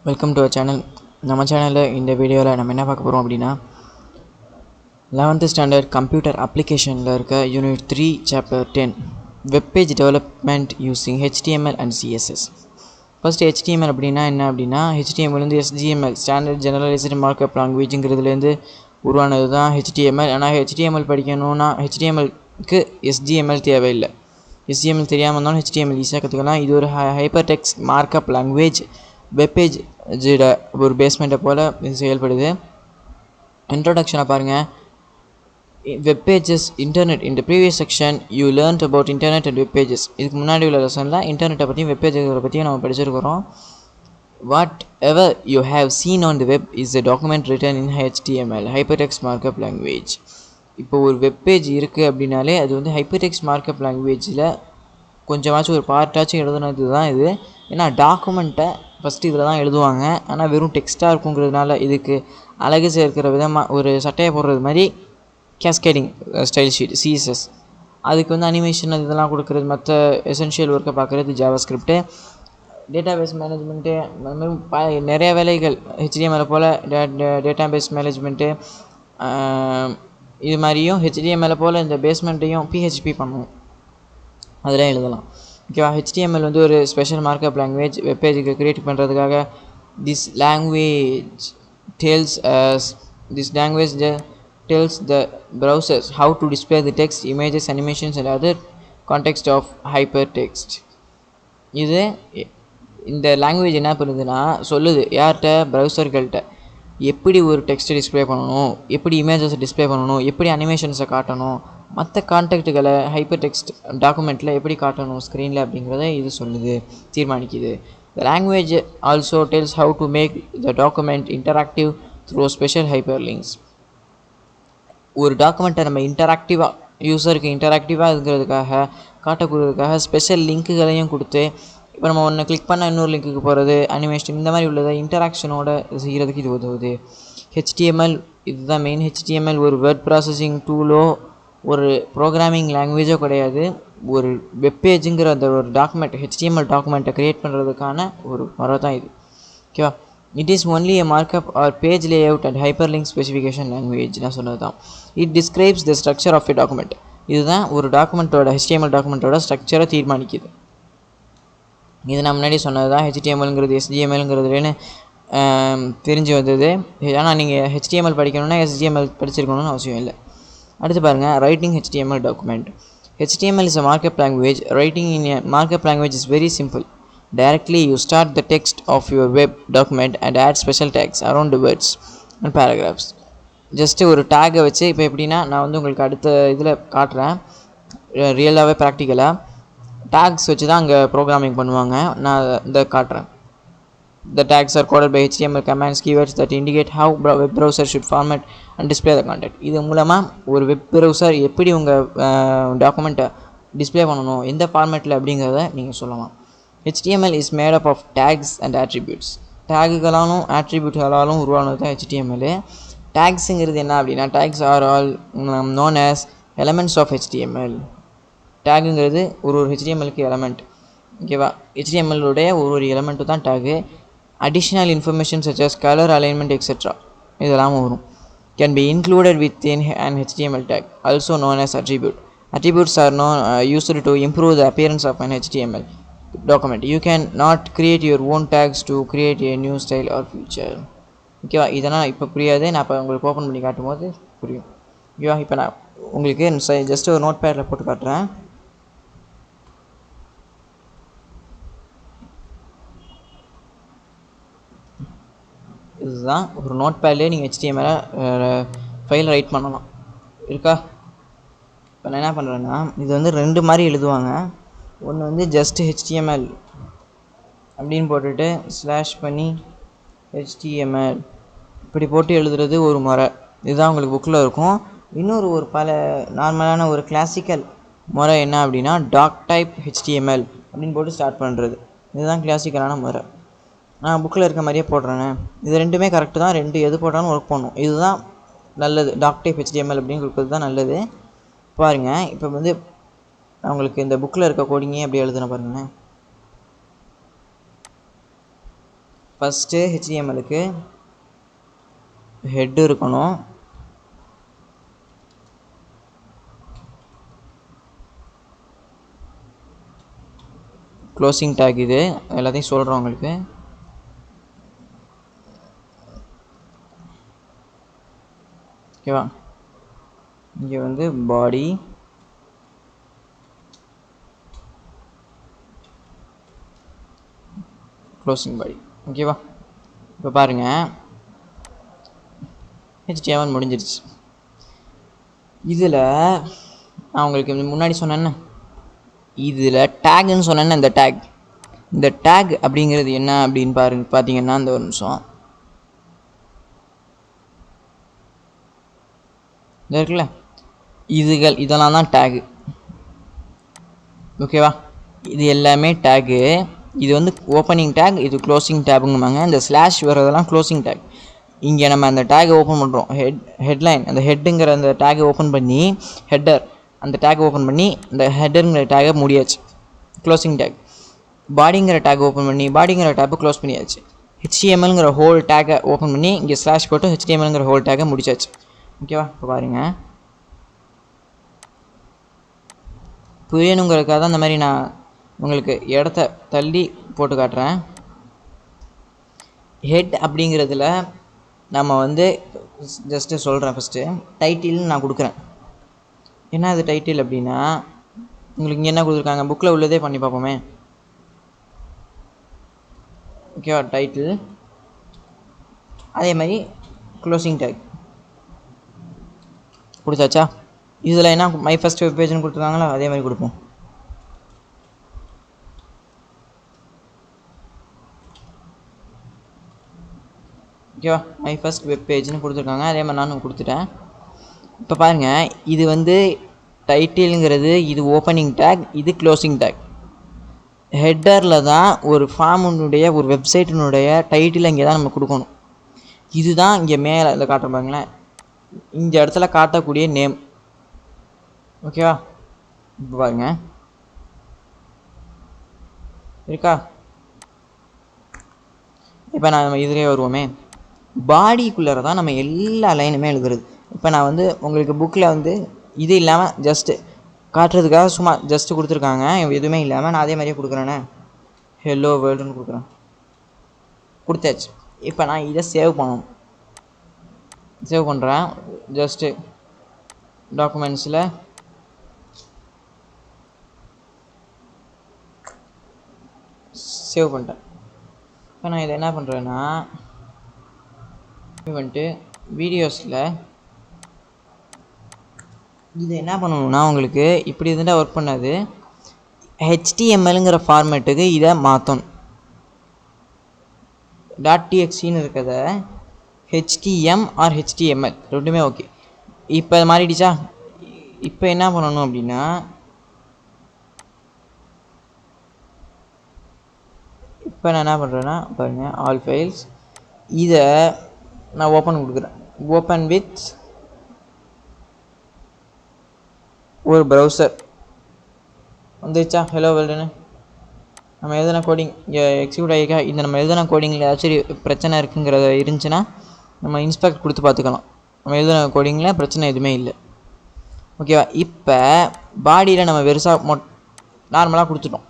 Welcome to our channel. நம்ம சேனலில் இந்த வீடியோவில் நம்ம என்ன பார்க்க போகிறோம் அப்படின்னா 11th ஸ்டாண்டர்ட் கம்ப்யூட்டர் அப்ளிகேஷனில் இருக்க unit 3 chapter 10 web page development using HTML and CSS. First HTML அப்படின்னா என்ன அப்படின்னா HTML வந்து SGML ஸ்டாண்டர்ட் ஜெனரலைஸ்டு மார்க்அப் லாங்குவேஜுங்கிறதுலேருந்து உருவானது தான் HTML. ஆனால் HTML படிக்கணும்னா HTMLக்கு SGML தேவையில்லை. SGML தெரியாமல் இருந்தாலும் HTML ஈஸியாக கற்றுக்கலாம். இது ஒரு hypertext markup language. Webpage ஒரு பேஸ்மெண்ட்டை போல் இது செயல்படுது. இன்ட்ரோடக்ஷனை பாருங்கள். Web pages internet. இந்த previous section you learned about internet and web pages. இதுக்கு முன்னாடி உள்ள லெசனில் இன்டர்நெட்டை பற்றியும் வெப் பேஜை பற்றியும் நம்ம படிச்சிருக்கிறோம். Whatever you have seen on the web is a document written in HTML hypertext markup language. இப்போ ஒரு வெப் பேஜ் இருக்குது அப்படின்னாலே அது வந்து ஹைப்பர்டெக்ஸ்ட் மார்க்அப் லாங்குவேஜில் கொஞ்சமாச்சும் ஒரு பார்ட்டாச்சும் எழுதுனது தான் இது. ஏன்னா டாக்குமெண்ட்டை ஃபஸ்ட்டு இதில் தான் எழுதுவாங்க. ஆனால் வெறும் டெக்ஸ்ட்டாக இருக்குங்கிறதுனால இதுக்கு அழகு சேர்க்கிற விதமாக ஒரு சட்டையை போடுறது மாதிரி கேஸ்கேடிங் ஸ்டைல் ஷீட் CSS. அதுக்கு வந்து அனிமேஷன் இதெல்லாம் கொடுக்குறது, மற்ற எசென்ஷியல் ஒர்க்கை பார்க்குறது ஜாவாஸ்கிரிப்ட்டு. டேட்டாபேஸ் மேனேஜ்மெண்ட்டு, நிறைய வேலைகள் HTML போல் டேட்டாபேஸ் மேனேஜ்மெண்ட்டு இது மாதிரியும் HTML போல் இந்த பேஸ்மெண்ட்டையும் PHP பண்ணுவோம், அதெல்லாம் எழுதலாம். ஓகேவா. HTML வந்து ஒரு ஸ்பெஷல் மார்க்அப் லாங்குவேஜ். வெப்பேஜுக்கு க்ரியேட் பண்ணுறதுக்காக this language tells the browsers how to display the text, images, animations and other context of hypertext. இது இந்த லாங்குவேஜ் என்ன பண்ணுதுன்னா சொல்லுது யார்கிட்ட, ப்ரௌசர்கள்ட்ட எப்படி ஒரு டெக்ஸ்ட்டை டிஸ்பிளே பண்ணணும், எப்படி இமேஜஸை டிஸ்பிளே பண்ணணும், எப்படி அனிமேஷன்ஸை காட்டணும், மற்ற கான்டெக்ட்டுகளை ஹைப்பர் டெக்ஸ்ட் டாக்குமெண்ட்டில் எப்படி காட்டணும் ஸ்க்ரீனில் அப்படிங்கிறத இது சொல்லுது, தீர்மானிக்குது. The language also tells how to make the document interactive through special hyperlinks. ஒரு டாக்குமெண்ட்டை நம்ம இன்டராக்டிவாக யூஸருக்கு இன்டராக்டிவாக இருக்கிறதுக்காக காட்டக்கூடியதுக்காக ஸ்பெஷல் லிங்க்குகளையும் கொடுத்து, இப்போ நம்ம ஒன்று கிளிக் பண்ணால் இன்னொரு லிங்க்குக்கு போகிறது, அனிமேஷன் இந்த மாதிரி உள்ளதை இன்டராக்ஷனோட செய்கிறதுக்கு இது உதவுது. HTML இதுதான் மெயின். HTML ஒரு வேர்ட் ப்ராசஸிங் டூலோ ஒரு ப்ரோக்ராமிங் லேங்குவேஜோ கிடையாது. ஒரு வெப்பேஜுங்கிற அந்த ஒரு டாக்குமெண்ட் HTML டாக்குமெண்ட்டை க்ரியேட் பண்ணுறதுக்கான ஒரு முறை தான் இது. ஓகேவா. It is only a markup or page layout and hyperlink specification language. நான் சொன்னது தான். It describes the structure of a document. இதுதான் ஒரு டாக்குமெண்ட்டோட HTML டாக்குமெண்ட்டோட ஸ்ட்ரக்சரை தீர்மானிக்குது. இது நான் முன்னாடி சொன்னது தான். HTMLங்கிறது SGMLங்கிறதுலேன்னு தெரிஞ்சு வந்தது. ஆனால் நீங்கள் HTML படிக்கணும்னா SGML படிச்சிருக்கணும்னு அவசியம் இல்லை. அடுத்து பாருங்கள், writing HTML document. HTML is a markup language. Writing in a markup language is very simple. Directly you start the text of your web document and add special tags around the words and paragraphs. Just ஒரு டேகை வச்சு, இப்போ எப்படின்னா நான் வந்து உங்களுக்கு அடுத்த இதில் காட்டுறேன், ரியலாகவே ப்ராக்டிக்கலாக டேக்ஸ் வச்சு தான் அங்கே ப்ரோக்ராமிங் பண்ணுவாங்க. நான் இதை காட்டுறேன். The tags are coded by HTML commands, keywords that indicate how web browser should format and display the content. இது மூலமாக ஒரு வெப் ப்ரௌசர் எப்படி உங்கள் டாக்குமெண்ட்டை டிஸ்பிளே பண்ணணும், எந்த ஃபார்மேட்டில் அப்படிங்கிறத நீங்கள் சொல்லலாம். HTML is made up of tags and attributes. டேகுகளாலும் ஆட்ரிபியூட்களாலும் உருவானது தான் HTML. டேக்ஸுங்கிறது என்ன அப்படின்னா, tags are all known as elements of HTML. டேகுங்கிறது ஒரு HTMLக்கு எலமெண்ட். ஓகேவா. HTMLோடைய ஒரு எலமெண்ட்டு தான் tag. Additional information such as color, alignment, etc. இதெல்லாம் வரும். Can be included within an HTML tag, also known as attribute. Attributes are used to improve the appearance of an HTML document. You can not create your own tags to create a new style or feature. ஓகேவா. இதெல்லாம் இப்போ புரியாது, நான் இப்போ உங்களுக்கு open பண்ணி காட்டும் போது புரியும். ஓகேவா. இப்போ நான் உங்களுக்கு ஜஸ்ட் ஒரு நோட் பேடில் போட்டு காட்டுறேன். இதுதான் ஒரு நோட் பேட்லேயே நீங்கள் HTML ஃபைல் ரைட் பண்ணலாம். இருக்கா. இப்போ நான் என்ன பண்ணுறேன்னா, இது வந்து ரெண்டு மாதிரி எழுதுவாங்க. ஒன்று வந்து ஜஸ்ட் HTML அப்படின்னு போட்டுட்டு ஸ்லாஷ் பண்ணி HTML இப்படி போட்டு எழுதுறது ஒரு முறை. இதுதான் உங்களுக்கு புக்கில் இருக்கும். இன்னொரு ஒரு நார்மலான ஒரு கிளாசிக்கல் முறை என்ன அப்படின்னா, டாக் டைப் HTML அப்படின்னு போட்டு ஸ்டார்ட் பண்ணுறது. இதுதான் கிளாசிக்கலான முறை. நான் புக்கில் இருக்க மாதிரியே போடுறேனே. இது ரெண்டுமே கரெக்டு தான். ரெண்டு எது போட்டாலும் ஒர்க் பண்ணும். இதுதான் நல்லது. டாக் டைப் HTML அப்படின்னு கொடுக்குறது தான் நல்லது. பாருங்கள், இப்போ வந்து அவங்களுக்கு இந்த புக்கில் இருக்க கோடிங்கே அப்படி எழுதுன பாருங்களேன். ஃபஸ்ட்டு ஹெச்டிஎம்எலுக்கு ஹெட் இருக்கணும், க்ளோசிங் டேக். இது எல்லாத்தையும் சொல்கிறேன் உங்களுக்கு. ஓகேவா? இங்கே வந்து பாடி, க்ளோசிங் பாடி. ஓகேவா? இப்போ பாருங்கள், ஹெச்டிஎம்எல் முடிஞ்சிருச்சு. இதில் நான் உங்களுக்கு முன்னாடி சொன்னேன்னு, இதில் டேக்குன்னு சொன்னேன்னு, இந்த டேக் அப்படிங்கிறது என்ன அப்படின்னு பார்த்தீங்கன்னா, இந்த ஒரு நிமிஷம் இது இருக்குல்ல, இதெல்லாம் தான் டேகு. ஓகேவா? இது எல்லாமே டேகு. இது வந்து ஓப்பனிங் டேக், இது க்ளோசிங் டேக்குங்குவாங்க. இந்த ஸ்லாஷ் வர்றதெல்லாம் க்ளோசிங் டேக். இங்கே நம்ம அந்த டேகை ஓப்பன் பண்ணுறோம், ஹெட்லைன், அந்த ஹெட்டுங்கிற அந்த டேகை ஓப்பன் பண்ணி, ஹெட்டர் அந்த டேக் ஓப்பன் பண்ணி, இந்த ஹெட்டருங்கிற டேகை முடியாச்சு, க்ளோசிங் டேக். பாடிங்கிற டேக் ஓப்பன் பண்ணி, பாடிங்கிற டேப்பை க்ளோஸ் பண்ணியாச்சு. ஹெச்டிஎம்எல்ங்கிற ஹோல் டேக்கை ஓப்பன் பண்ணி, இங்கே ஸ்லாஷ் போட்டு ஹெச்டிஎம்எல்ங்கிற ஹோல் டேக்கை முடிச்சாச்சு. ஓகேவா? இப்போ பாருங்கள், புரியணுங்கிறதுக்காக தான் இந்த மாதிரி நான் உங்களுக்கு இடத்த தள்ளி போட்டு காட்டுறேன். ஹெட் அப்படிங்கிறதுல நம்ம வந்து ஜஸ்ட்டு சொல்கிறேன். ஃபஸ்ட்டு டைட்டில்னு நான் கொடுக்குறேன். என்ன அது டைட்டில் அப்படின்னா, உங்களுக்கு இங்கே என்ன கொடுத்துருக்காங்க, புக்கில் உள்ளதே பண்ணி பார்ப்போமே. ஓகேவா? டைட்டில், அதே மாதிரி க்ளோசிங் டேக் கொடுத்தாச்சா? இதில் என்ன மை ஃபஸ்ட் வெப் பேஜ்னு கொடுத்துருக்காங்களா, அதே மாதிரி கொடுப்போம். ஓகேவா? மை ஃபஸ்ட் வெப் பேஜ்னு கொடுத்துருக்காங்க, அதே மாதிரி நானும் கொடுத்துட்டேன். இப்போ பாருங்கள், இது வந்து டைட்டிலுங்கிறது இது ஓப்பனிங் டேக், இது க்ளோசிங் டேக். ஹெட்டரில் தான் ஒரு ஃபார்முடைய, ஒரு வெப்சைட்டினுடைய டைட்டில் இங்கே தான் நம்ம கொடுக்கணும். இதுதான் இங்கே மேலே இதில் காட்டுற பாருங்களேன், இந்த இடத்துல காட்டக்கூடிய நேம். ஓகேவா? இப்போ பாருங்க இருக்கா? இப்போ நம்ம இதிலே வருவோமே, பாடிக்குள்ளே தான் நம்ம எல்லா லைனுமே எழுதுறது. இப்போ நான் வந்து உங்களுக்கு புக்கில் வந்து இது இல்லாமல் ஜஸ்ட்டு காட்டுறதுக்காக சும்மா ஜஸ்ட்டு கொடுத்துருக்காங்க, எதுவுமே இல்லாமல் நான் அதே மாதிரியே கொடுக்குறேன்னே, ஹெல்லோ வேர்ல்டுன்னு கொடுக்குறேன். கொடுத்தாச்சு. இப்போ நான் இதை சேவ் பண்ணணும். சேவ் பண்ணுறேன். ஜஸ்ட்டு டாக்குமெண்ட்ஸில் சேவ் பண்ணிட்டேன். இப்போ நான் இதை என்ன பண்ணுறேன்னா, வந்துட்டு வீடியோஸில் இது என்ன பண்ணணும்னா, உங்களுக்கு இப்படி இருந்தால் ஒர்க் பண்ணாது. ஹெச்டிஎம்எல்ங்கிற ஃபார்மேட்டுக்கு இதை மாற்றணும். .txtன்னு இருக்கிறத ஹெச்டிஎம் ஆர் ஹெச்டிஎம்எல் ரெண்டுமே ஓகே. இப்போ இது மாறிடுச்சா? இப்போ என்ன பண்ணணும் அப்படின்னா, இப்போ நான் என்ன பண்ணுறேன்னா பாருங்கள், ஆல் ஃபைல்ஸ், இதை நான் ஓப்பன் கொடுக்குறேன். ஓப்பன் வித் ஒரு ப்ரௌசர் வந்துருச்சா, ஹலோ வேர்ல்டுன்னு. நம்ம எழுதின கோடிங் இங்கே எக்ஸிக்யூட் ஆகிருக்கா? இந்த நம்ம எழுதின கோடிங்கில் ஏதாச்சும் பிரச்சனை இருக்குங்கிறத இருந்துச்சுன்னா நம்ம இன்ஸ்பெக்ட் கொடுத்து பார்த்துக்கலாம். நம்ம எழுதின கோடிங்கில் பிரச்சனை எதுவுமே இல்லை. ஓகேவா? இப்போ பாடியில் நம்ம வெறுசாக நார்மலாக கொடுத்துட்டோம்.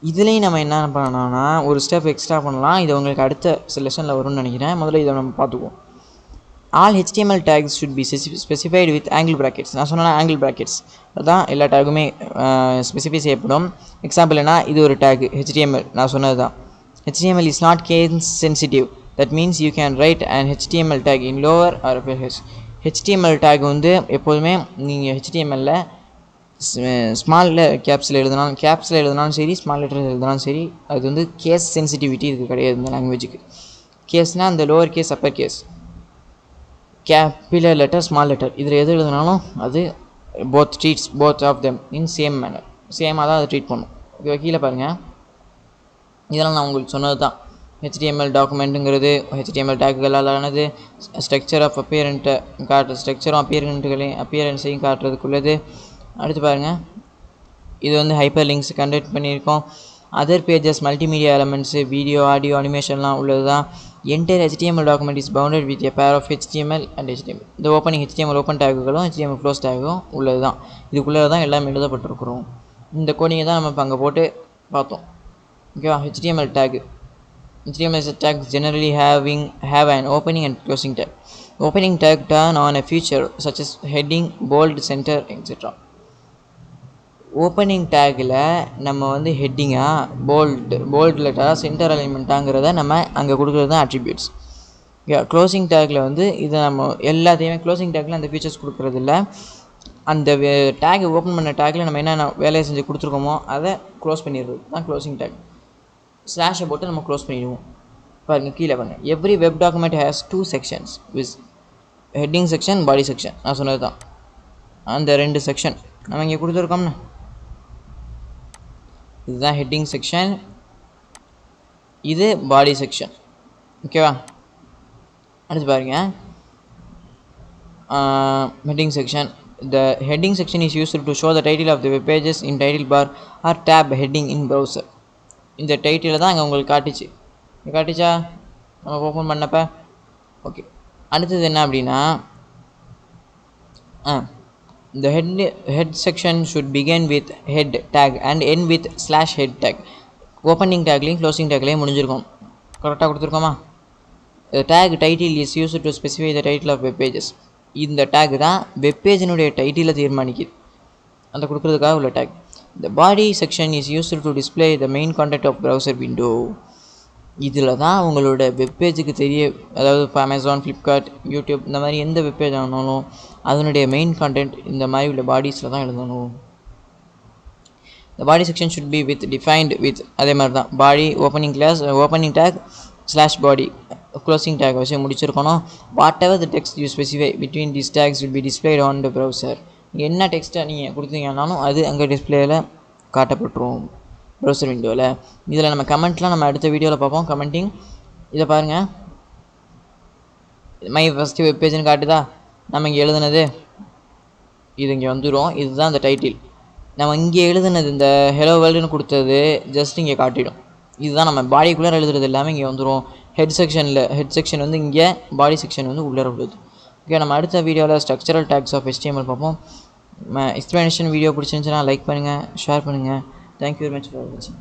இதுலேயும் நம்ம என்ன பண்ணணும்னா ஒரு ஸ்டெப் எக்ஸ்ட்ரா பண்ணலாம். இது உங்களுக்கு அடுத்த லெசனில் வரும்னு நினைக்கிறேன். முதல்ல இதை நம்ம பார்த்துக்குவோம். All HTML tags should be specified with angle brackets. நான் சொன்னேன்னா ஆங்கிள் ப்ராக்கெட்ஸ் அதுதான் எல்லா டேக்குமே ஸ்பெசிஃபை செய்யப்படும். எக்ஸாம்பிள் என்ன, இது ஒரு டேக் HTML, நான் சொன்னது தான். HTML is not case sensitive. That means you can write an HTML tag in lower or upper case. HTML tag வந்து எப்போதுமே நீங்கள் HTML ஸ்மால் கேப்ஸில் எழுதினாலும் சரி, ஸ்மால் லெட்டர் எழுதினாலும் சரி, அது வந்து கேஸ் சென்சிட்டிவிட்டி இதுக்கு கிடையாது. இந்த லாங்குவேஜுக்கு கேஸ்னால் அந்த lower case, upper case, capital letter, small letter, இதில் எது எழுதினாலும் அது both of them in same manner, சேமாக தான் அதை ட்ரீட் பண்ணும். ஓகே, கீழே பாருங்கள், இதெல்லாம் நான் உங்களுக்கு சொன்னது தான். HTML டாக்குமெண்ட்டுங்கிறது HTML டேக்குகளால் ஆனது. ஸ்ட்ரக்சர் ஆஃப் அப்பியரண்ட்டை ஸ்ட்ரக்சரும் அப்பியரன்ஸையும் காட்டுறதுக்குள்ளது. அடுத்து பாருங்கள், இது வந்து ஹைப்பர் லிங்க்ஸ் கண்டக்ட் பண்ணியிருக்கோம். Other pages multimedia elements video audio அனிமேஷன்லாம் உள்ளது தான். Entire HTML document is bounded with a pair of HTML and HTML. இந்த ஓப்பனிங் HTML ஓப்பன் டேக்குகளும் HTML க்ளோஸ் டேக்கும் உள்ளது தான். இதுக்குள்ளே தான் எல்லாம் எழுதப்பட்டிருக்கிறோம். இந்த கோடிங்கை தான் நம்ம இப்போ அங்கே போட்டு பார்த்தோம். ஓகேவா? HTML take. HTML tags generally have an opening and closing tag. Opening tag turn on a feature such as heading, bold, center, etc. Opening tackle நம்ம வந்து ஹெட்டிங்காக போல்ட் லெட்டராக சென்டர் அலைன்மெண்ட்டாங்கிறத நம்ம அங்கே கொடுக்குறது தான் அட்ரிபியூட்ஸ். க்ளோசிங் டேக்கில் வந்து இதை நம்ம எல்லாத்தையுமே க்ளோசிங் டேக்கில் அந்த ஃபீச்சர்ஸ் கொடுக்குறது இல்லை. அந்த டேக் ஓப்பன் பண்ண டேக்கில் நம்ம என்னென்ன வேலையை செஞ்சு கொடுத்துருக்கோமோ அதை க்ளோஸ் பண்ணிடுறது தான் க்ளோசிங் டேக். ஸ்லாஷை போட்டு நம்ம க்ளோஸ் பண்ணிடுவோம். பாருங்கள் கீழே பாருங்கள். Every web document has 2 sections with heading section, body section. நான் சொன்னது தான் அந்த 2 செக்ஷன் நம்ம இங்கே கொடுத்துருக்கோம்னா இதுதான் ஹெட்டிங் செக்ஷன், இது பாடி செக்ஷன். ஓகேவா? அடுத்து பாருங்கள் heading section. The heading section is used to show the title of the web pages in title bar or tab heading in browser. இந்த டைட்டில் தான் அங்கே உங்களுக்கு காட்டிச்சா நம்ம ஓப்பன் பண்ணப்போ? ஓகே. அடுத்தது என்ன அப்படின்னா the head section should begin with head tag and end with /head tag. Opening டேக்லேயும் க்ளோசிங் டேக்லேயும் முடிஞ்சிருக்கும். கரெக்டாக கொடுத்துருக்கோமா? Tag title is use to specify the title of web pages. இந்த டேக் தான் வெப் பேஜினுடைய டைட்டிலை தீர்மானிக்குது, அந்த கொடுக்குறதுக்காக உள்ள tag. The body section is used to display the main content of browser window. இதில் தான் உங்களோட வெப்பேஜுக்கு அதாவது இப்போ அமேசான், ஃப்ளிப்கார்ட், யூடியூப் இந்த மாதிரி எந்த வெப்பேஜ் ஆனாலும் அதனுடைய மெயின் கண்டென்ட் இந்த மாதிரி உள்ள பாடிஸில் தான் எழுதணும். The body section should be defined with அதே மாதிரி தான் body opening tag /body closing tag வச்சு முடிச்சிருக்கணும். Whatever the text you specify between this tags will be displayed on the browser. என்ன டெக்ஸ்ட்டை நீங்கள் கொடுத்தீங்கன்னாலும் அது அங்கே டிஸ்பிளேயில் காட்டப்பட்டுரும் ப்ரௌசர் விண்டோவில். இதில் நம்ம கமெண்ட்லாம் நம்ம அடுத்த வீடியோவில் பார்ப்போம். கமெண்டிங் இதை பாருங்கள், மை ஃபஸ்ட்டு வெப் பேஜ்னு காட்டுதா, நம்ம இங்கே எழுதுனது இது இங்கே வந்துடும். இதுதான் அந்த டைட்டில். நம்ம இங்கே எழுதுனது இந்த ஹலோ வேர்ல்டுன்னு கொடுத்தது ஜஸ்ட் இங்கே காட்டிடும். இதுதான் நம்ம பாடிக்குள்ளே எழுதுறது எல்லாமே இங்கே வந்துடும். ஹெட் செக்ஷன் வந்து இங்கே, பாடி செக்ஷன் வந்து உள்ளே உள்ளது. ஓகே, நம்ம அடுத்த வீடியோவில் ஸ்ட்ரக்சரல் டேக்ஸ் ஆஃப் HTML பார்ப்போம். எக்ஸ்ப்ளனேஷன் வீடியோ பிடிச்சிருந்துச்சுன்னா லைக் பண்ணுங்கள், ஷேர் பண்ணுங்கள். தேங்க்யூ வெரி மச் ஃபார் வாட்சிங்.